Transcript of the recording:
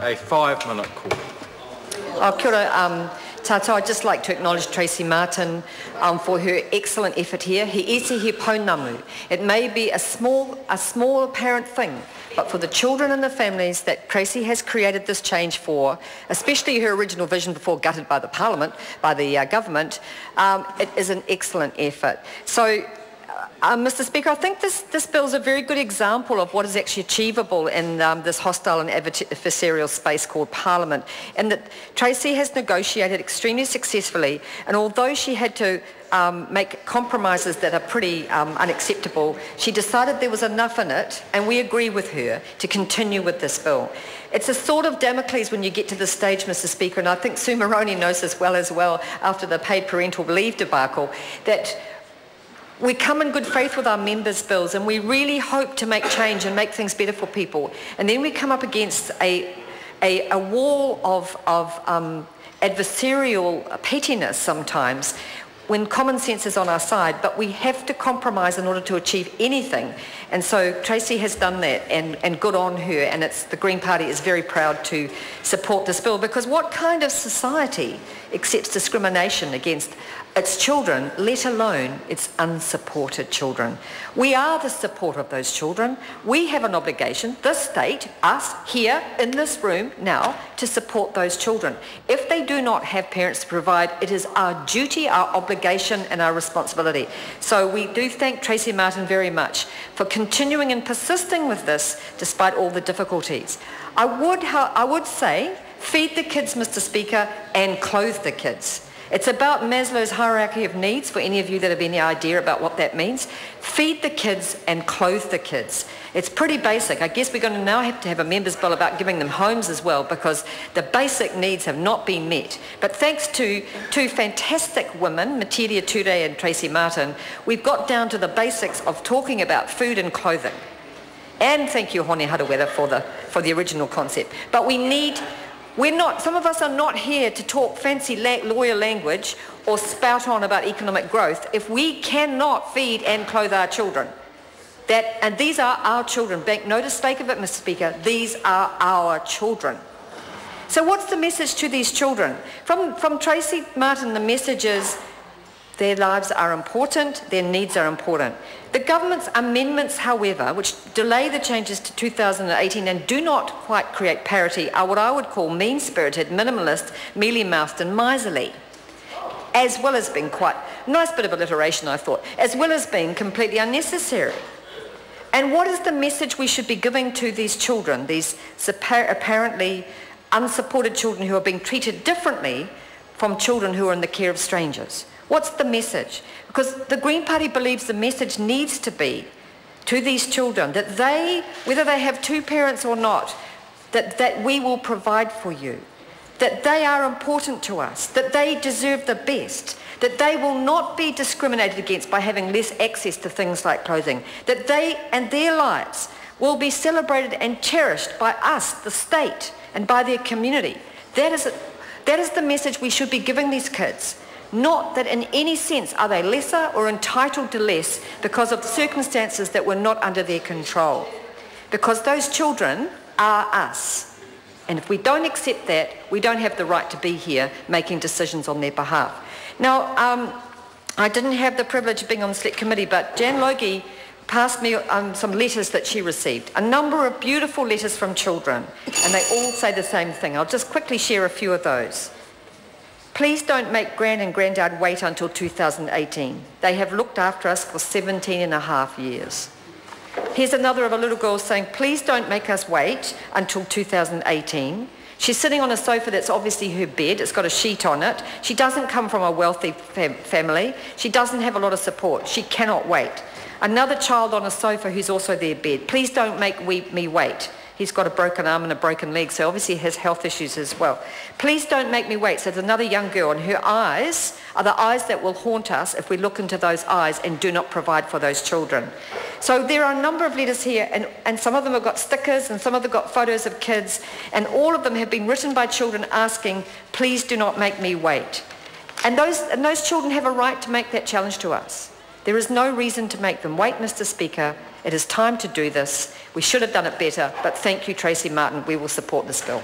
a 5-minute call. Kia ora, tātou. I'd just like to acknowledge Tracy Martin for her excellent effort here. He isi he pounamu. It may be a small apparent thing, but for the children and the families that Tracy has created this change for, especially her original vision before gutted by the Parliament, by the government, it is an excellent effort. So, Mr. Speaker, I think this bill is a very good example of what is actually achievable in this hostile and adversarial space called Parliament, and that Tracy has negotiated extremely successfully, and although she had to make compromises that are pretty unacceptable, she decided there was enough in it, and we agree with her, to continue with this bill. It's a sword of Damocles when you get to this stage, Mr. Speaker, and I think Sue Moroney knows this well as well after the paid parental leave debacle, that we come in good faith with our members' bills, and we really hope to make change and make things better for people. And then we come up against a wall of adversarial pettiness sometimes when common sense is on our side, but we have to compromise in order to achieve anything. And so Tracy has done that, and good on her, and the Green Party is very proud to support this bill, because what kind of society accepts discrimination against its children, let alone its unsupported children? We are the support of those children. We have an obligation, this state, us here in this room now, to support those children. If they do not have parents to provide, it is our duty, our obligation and our responsibility. So we do thank Tracy Martin very much for continuing and persisting with this despite all the difficulties. I would say, feed the kids, Mr. Speaker, and clothe the kids. It's about Maslow's hierarchy of needs, for any of you that have any idea about what that means. Feed the kids and clothe the kids. It's pretty basic. I guess we're going to now have to have a members' bill about giving them homes as well, because the basic needs have not been met. But thanks to two fantastic women, Materia Ture and Tracy Martin, we've got down to the basics of talking about food and clothing. And thank you, Hone Harawera, for the original concept. But some of us are not here to talk fancy lawyer language or spout on about economic growth if we cannot feed and clothe our children. And these are our children. Make no mistake of it, Mr. Speaker, these are our children. So what's the message to these children? From Tracy Martin, the message is their lives are important, their needs are important. The government's amendments, however, which delay the changes to 2018 and do not quite create parity, are what I would call mean-spirited, minimalist, mealy-mouthed and miserly, as well as being quite nice bit of alliteration, I thought, as well as being completely unnecessary. And what is the message we should be giving to these children, these apparently unsupported children who are being treated differently from children who are in the care of strangers? What's the message? Because the Green Party believes the message needs to be to these children that they, whether they have two parents or not, that we will provide for you, that they are important to us, that they deserve the best, that they will not be discriminated against by having less access to things like clothing, that they and their lives will be celebrated and cherished by us, the state, and by their community. That is the message we should be giving these kids. Not that in any sense are they lesser or entitled to less because of the circumstances that were not under their control. Because those children are us. And if we don't accept that, we don't have the right to be here making decisions on their behalf. Now, I didn't have the privilege of being on the select committee, but Jan Logie passed me some letters that she received. A number of beautiful letters from children, and they all say the same thing. I'll just quickly share a few of those. Please don't make Gran and Grandad wait until 2018. They have looked after us for 17 and a half years. Here's another of a little girl saying, please don't make us wait until 2018. She's sitting on a sofa that's obviously her bed. It's got a sheet on it. She doesn't come from a wealthy family. She doesn't have a lot of support. She cannot wait. Another child on a sofa who's also their bed. Please don't make me wait. He's got a broken arm and a broken leg, so obviously he has health issues as well. Please don't make me wait. So there's another young girl, and her eyes are the eyes that will haunt us if we look into those eyes and do not provide for those children. So there are a number of letters here, and some of them have got stickers, and some of them have got photos of kids, and all of them have been written by children asking, please do not make me wait. And those children have a right to make that challenge to us. There is no reason to make them wait, Mr. Speaker, It is time to do this. We should have done it better, but thank you, Tracy Martin. We will support this bill.